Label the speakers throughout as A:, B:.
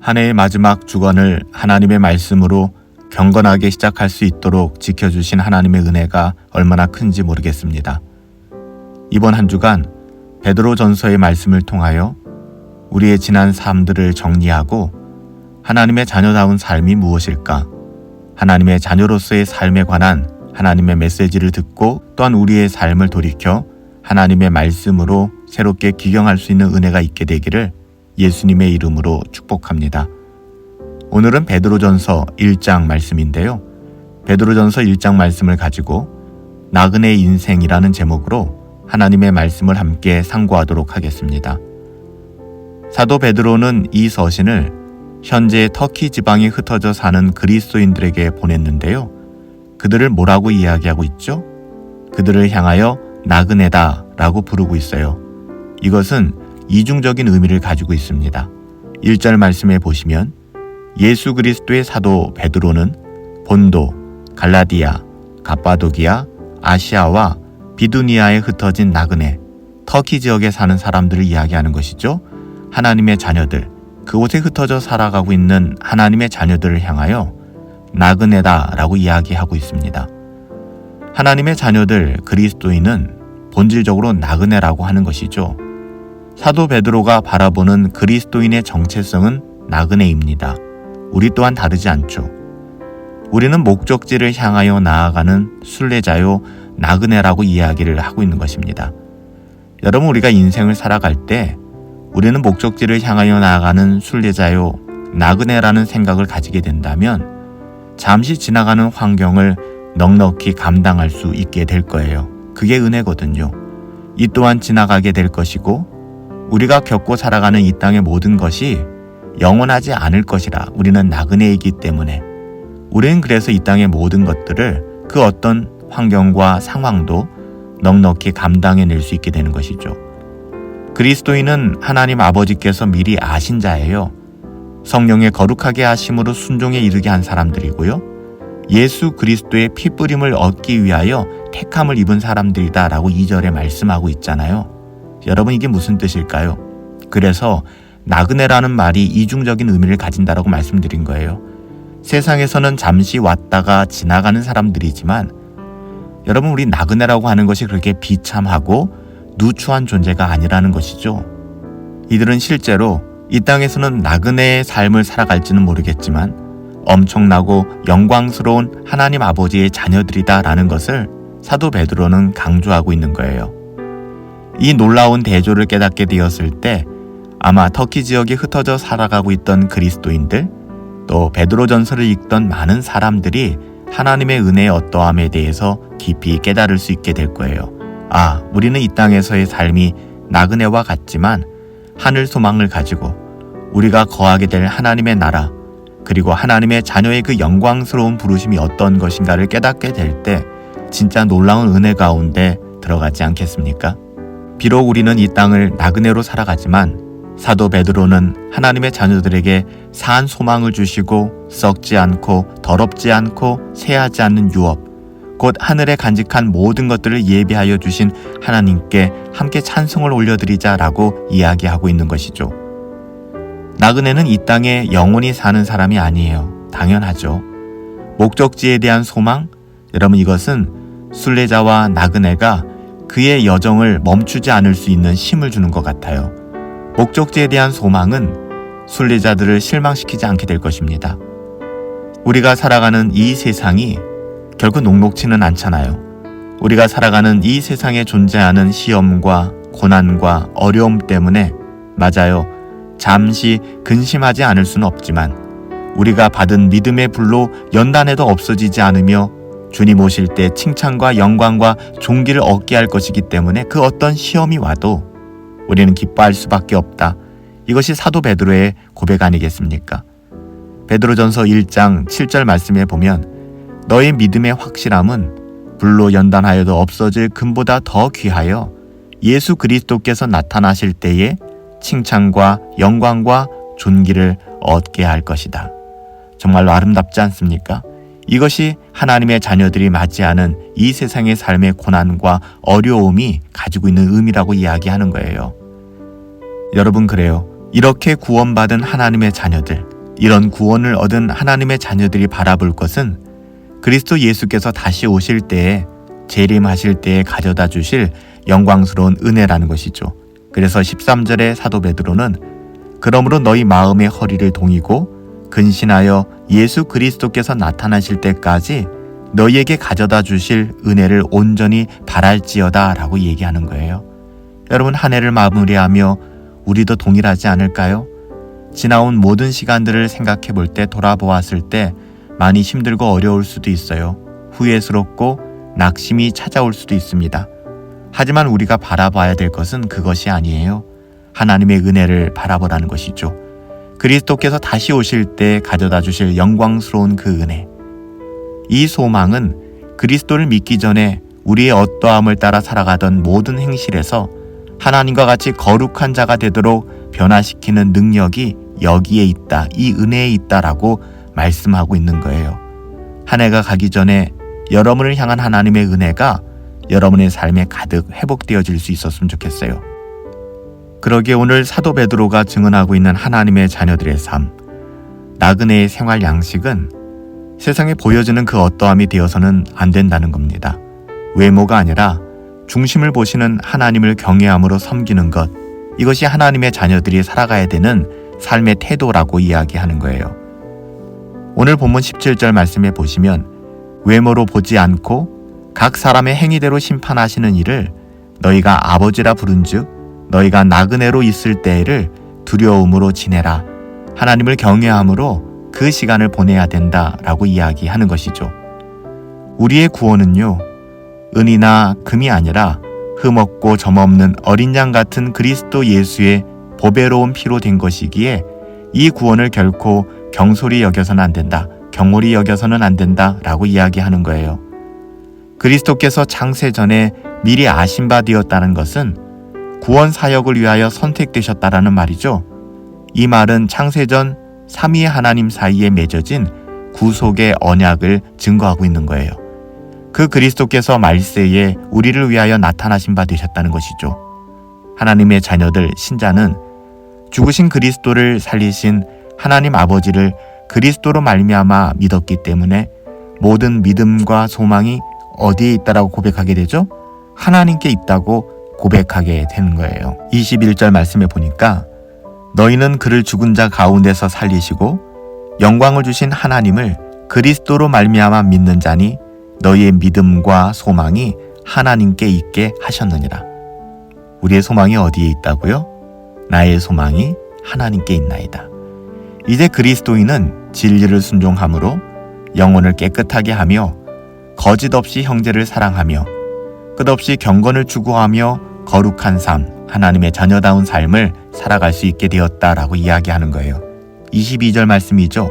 A: 한 해의 마지막 주간을 하나님의 말씀으로 경건하게 시작할 수 있도록 지켜주신 하나님의 은혜가 얼마나 큰지 모르겠습니다. 이번 한 주간 베드로전서의 말씀을 통하여 우리의 지난 삶들을 정리하고 하나님의 자녀다운 삶이 무엇일까? 하나님의 자녀로서의 삶에 관한 하나님의 메시지를 듣고 또한 우리의 삶을 돌이켜 하나님의 말씀으로 새롭게 기경할 수 있는 은혜가 있게 되기를 예수님의 이름으로 축복합니다. 오늘은 베드로전서 1장 말씀인데요. 베드로전서 1장 말씀을 가지고 나그네의 인생이라는 제목으로 하나님의 말씀을 함께 상고하도록 하겠습니다. 사도 베드로는 이 서신을 현재 터키 지방에 흩어져 사는 그리스도인들에게 보냈는데요. 그들을 뭐라고 이야기하고 있죠? 그들을 향하여 나그네다 라고 부르고 있어요. 이것은 이중적인 의미를 가지고 있습니다. 1절 말씀에 보시면 예수 그리스도의 사도 베드로는 본도, 갈라디아, 갑바도기아, 아시아와 비두니아에 흩어진 나그네, 터키 지역에 사는 사람들을 이야기하는 것이죠. 하나님의 자녀들, 그곳에 흩어져 살아가고 있는 하나님의 자녀들을 향하여 나그네다 라고 이야기하고 있습니다. 하나님의 자녀들 그리스도인은 본질적으로 나그네라고 하는 것이죠. 사도 베드로가 바라보는 그리스도인의 정체성은 나그네입니다. 우리 또한 다르지 않죠. 우리는 목적지를 향하여 나아가는 순례자요 나그네라고 이야기를 하고 있는 것입니다. 여러분, 우리가 인생을 살아갈 때 우리는 목적지를 향하여 나아가는 순례자요 나그네라는 생각을 가지게 된다면 잠시 지나가는 환경을 넉넉히 감당할 수 있게 될 거예요. 그게 은혜거든요. 이 또한 지나가게 될 것이고 우리가 겪고 살아가는 이 땅의 모든 것이 영원하지 않을 것이라 우리는 나그네이기 때문에 우리는 그래서 이 땅의 모든 것들을 그 어떤 환경과 상황도 넉넉히 감당해낼 수 있게 되는 것이죠. 그리스도인은 하나님 아버지께서 미리 아신 자예요. 성령의 거룩하게 하심으로 순종에 이르게 한 사람들이고요. 예수 그리스도의 피뿌림을 얻기 위하여 택함을 입은 사람들이다 라고 2절에 말씀하고 있잖아요. 여러분, 이게 무슨 뜻일까요? 그래서 나그네라는 말이 이중적인 의미를 가진다라고 말씀드린 거예요. 세상에서는 잠시 왔다가 지나가는 사람들이지만 여러분, 우리 나그네라고 하는 것이 그렇게 비참하고 누추한 존재가 아니라는 것이죠. 이들은 실제로 이 땅에서는 나그네의 삶을 살아갈지는 모르겠지만 엄청나고 영광스러운 하나님 아버지의 자녀들이다라는 것을 사도 베드로는 강조하고 있는 거예요. 이 놀라운 대조를 깨닫게 되었을 때 아마 터키 지역에 흩어져 살아가고 있던 그리스도인들, 또 베드로전서를 읽던 많은 사람들이 하나님의 은혜의 어떠함에 대해서 깊이 깨달을 수 있게 될 거예요. 아, 우리는 이 땅에서의 삶이 나그네와 같지만 하늘 소망을 가지고 우리가 거하게 될 하나님의 나라, 그리고 하나님의 자녀의 그 영광스러운 부르심이 어떤 것인가를 깨닫게 될 때 진짜 놀라운 은혜 가운데 들어가지 않겠습니까? 비록 우리는 이 땅을 나그네로 살아가지만 사도 베드로는 하나님의 자녀들에게 사한 소망을 주시고 썩지 않고 더럽지 않고 쇠하지 않는 유업, 곧 하늘에 간직한 모든 것들을 예비하여 주신 하나님께 함께 찬송을 올려드리자라고 이야기하고 있는 것이죠. 나그네는 이 땅에 영원히 사는 사람이 아니에요. 당연하죠. 목적지에 대한 소망, 여러분, 이것은 순례자와 나그네가 그의 여정을 멈추지 않을 수 있는 힘을 주는 것 같아요. 목적지에 대한 소망은 순례자들을 실망시키지 않게 될 것입니다. 우리가 살아가는 이 세상이 결국 녹록지는 않잖아요. 우리가 살아가는 이 세상에 존재하는 시험과 고난과 어려움 때문에 맞아요. 잠시 근심하지 않을 수는 없지만 우리가 받은 믿음의 불로 연단해도 없어지지 않으며 주님 오실 때 칭찬과 영광과 존귀를 얻게 할 것이기 때문에 그 어떤 시험이 와도 우리는 기뻐할 수밖에 없다. 이것이 사도 베드로의 고백 아니겠습니까? 베드로전서 1장 7절 말씀에 보면 너의 믿음의 확실함은 불로 연단하여도 없어질 금보다 더 귀하여 예수 그리스도께서 나타나실 때에 칭찬과 영광과 존귀를 얻게 할 것이다. 정말로 아름답지 않습니까? 이것이 하나님의 자녀들이 맞이하는 이 세상의 삶의 고난과 어려움이 가지고 있는 의미라고 이야기하는 거예요. 여러분, 그래요. 이렇게 구원받은 하나님의 자녀들, 이런 구원을 얻은 하나님의 자녀들이 바라볼 것은 그리스도 예수께서 다시 오실 때에 재림하실 때에 가져다 주실 영광스러운 은혜라는 것이죠. 그래서 13절에 사도 베드로는 그러므로 너희 마음의 허리를 동이고 근신하여 예수 그리스도께서 나타나실 때까지 너희에게 가져다 주실 은혜를 온전히 바랄지어다 라고 얘기하는 거예요. 여러분, 한 해를 마무리하며 우리도 동일하지 않을까요? 지나온 모든 시간들을 생각해 볼 때, 돌아보았을 때 많이 힘들고 어려울 수도 있어요. 후회스럽고 낙심이 찾아올 수도 있습니다. 하지만 우리가 바라봐야 될 것은 그것이 아니에요. 하나님의 은혜를 바라보라는 것이죠. 그리스도께서 다시 오실 때 가져다 주실 영광스러운 그 은혜. 이 소망은 그리스도를 믿기 전에 우리의 어떠함을 따라 살아가던 모든 행실에서 하나님과 같이 거룩한 자가 되도록 변화시키는 능력이 여기에 있다, 이 은혜에 있다라고 말씀하고 있는 거예요. 한 해가 가기 전에 여러분을 향한 하나님의 은혜가 여러분의 삶에 가득 회복되어질 수 있었으면 좋겠어요. 그러기에 오늘 사도 베드로가 증언하고 있는 하나님의 자녀들의 삶, 나그네의 생활 양식은 세상에 보여지는 그 어떠함이 되어서는 안 된다는 겁니다. 외모가 아니라 중심을 보시는 하나님을 경외함으로 섬기는 것, 이것이 하나님의 자녀들이 살아가야 되는 삶의 태도라고 이야기하는 거예요. 오늘 본문 17절 말씀에 보시면 외모로 보지 않고 각 사람의 행위대로 심판하시는 이를 너희가 아버지라 부른즉 너희가 나그네로 있을 때를 두려움으로 지내라. 하나님을 경외함으로 그 시간을 보내야 된다라고 이야기하는 것이죠. 우리의 구원은요, 은이나 금이 아니라 흠없고 점없는 어린 양 같은 그리스도 예수의 보배로운 피로 된 것이기에 이 구원을 결코 경솔히 여겨서는 안 된다, 경홀히 여겨서는 안 된다라고 이야기하는 거예요. 그리스도께서 창세전에 미리 아신 바 되었다는 것은 구원 사역을 위하여 선택되셨다라는 말이죠. 이 말은 창세전 삼위의 하나님 사이에 맺어진 구속의 언약을 증거하고 있는 거예요. 그 그리스도께서 말세에 우리를 위하여 나타나신 바 되셨다는 것이죠. 하나님의 자녀들, 신자는 죽으신 그리스도를 살리신 하나님 아버지를 그리스도로 말미암아 믿었기 때문에 모든 믿음과 소망이 어디에 있다라고 고백하게 되죠? 하나님께 있다고 고백하게 되는 거예요. 21절 말씀에 보니까 너희는 그를 죽은 자 가운데서 살리시고 영광을 주신 하나님을 그리스도로 말미암아 믿는 자니 너희의 믿음과 소망이 하나님께 있게 하셨느니라. 우리의 소망이 어디에 있다고요? 나의 소망이 하나님께 있나이다. 이제 그리스도인은 진리를 순종함으로 영혼을 깨끗하게 하며 거짓 없이 형제를 사랑하며 끝없이 경건을 추구하며 거룩한 삶, 하나님의 자녀다운 삶을 살아갈 수 있게 되었다라고 이야기하는 거예요. 22절 말씀이죠.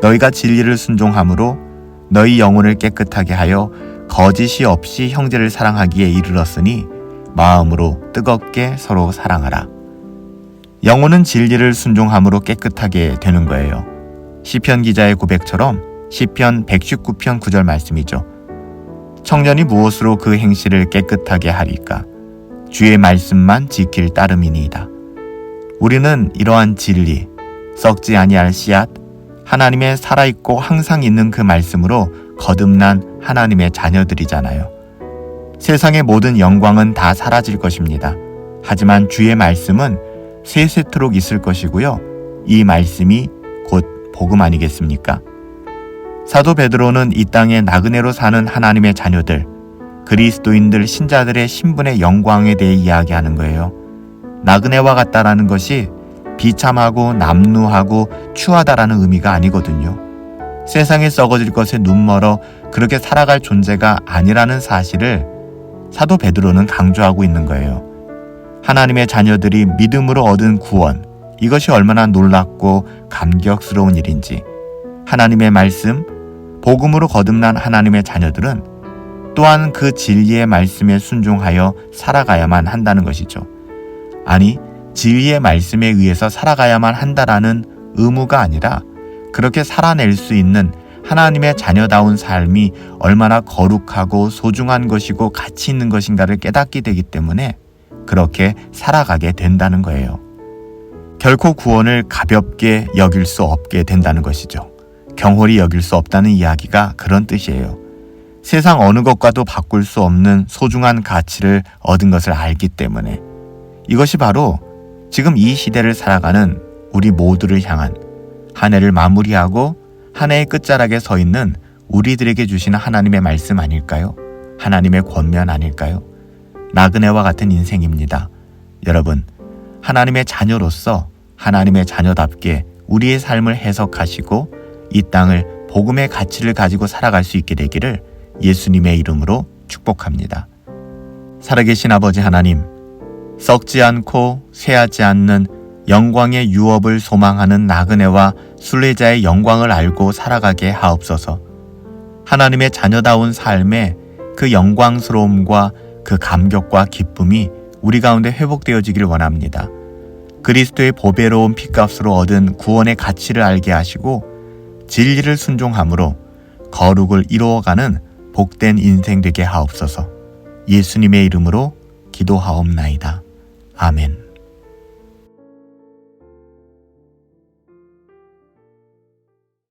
A: 너희가 진리를 순종함으로 너희 영혼을 깨끗하게 하여 거짓이 없이 형제를 사랑하기에 이르렀으니 마음으로 뜨겁게 서로 사랑하라. 영혼은 진리를 순종함으로 깨끗하게 되는 거예요. 시편 기자의 고백처럼 시편 119편 9절 말씀이죠. 청년이 무엇으로 그 행실을 깨끗하게 하리까? 주의 말씀만 지킬 따름이니이다. 우리는 이러한 진리, 썩지 아니할 씨앗, 하나님의 살아있고 항상 있는 그 말씀으로 거듭난 하나님의 자녀들이잖아요. 세상의 모든 영광은 다 사라질 것입니다. 하지만 주의 말씀은 세세토록 있을 것이고요. 이 말씀이 곧 복음 아니겠습니까? 사도 베드로는 이 땅에 나그네로 사는 하나님의 자녀들, 그리스도인들, 신자들의 신분의 영광에 대해 이야기하는 거예요. 나그네와 같다라는 것이 비참하고 남루하고 추하다라는 의미가 아니거든요. 세상에 썩어질 것에 눈멀어 그렇게 살아갈 존재가 아니라는 사실을 사도 베드로는 강조하고 있는 거예요. 하나님의 자녀들이 믿음으로 얻은 구원, 이것이 얼마나 놀랍고 감격스러운 일인지, 하나님의 말씀, 복음으로 거듭난 하나님의 자녀들은 또한 그 진리의 말씀에 순종하여 살아가야만 한다는 것이죠. 아니, 진리의 말씀에 의해서 살아가야만 한다라는 의무가 아니라 그렇게 살아낼 수 있는 하나님의 자녀다운 삶이 얼마나 거룩하고 소중한 것이고 가치 있는 것인가를 깨닫게 되기 때문에 그렇게 살아가게 된다는 거예요. 결코 구원을 가볍게 여길 수 없게 된다는 것이죠. 경홀히 여길 수 없다는 이야기가 그런 뜻이에요. 세상 어느 것과도 바꿀 수 없는 소중한 가치를 얻은 것을 알기 때문에 이것이 바로 지금 이 시대를 살아가는 우리 모두를 향한 한 해를 마무리하고 한 해의 끝자락에 서 있는 우리들에게 주시는 하나님의 말씀 아닐까요? 하나님의 권면 아닐까요? 나그네와 같은 인생입니다. 여러분, 하나님의 자녀로서 하나님의 자녀답게 우리의 삶을 해석하시고 이 땅을 복음의 가치를 가지고 살아갈 수 있게 되기를 예수님의 이름으로 축복합니다. 살아계신 아버지 하나님, 썩지 않고 쇠하지 않는 영광의 유업을 소망하는 나그네와 순례자의 영광을 알고 살아가게 하옵소서. 하나님의 자녀다운 삶에 그 영광스러움과 그 감격과 기쁨이 우리 가운데 회복되어지길 원합니다. 그리스도의 보배로운 피값으로 얻은 구원의 가치를 알게 하시고 진리를 순종함으로 거룩을 이루어가는 복된 인생 되게 하옵소서. 예수님의 이름으로 기도하옵나이다. 아멘.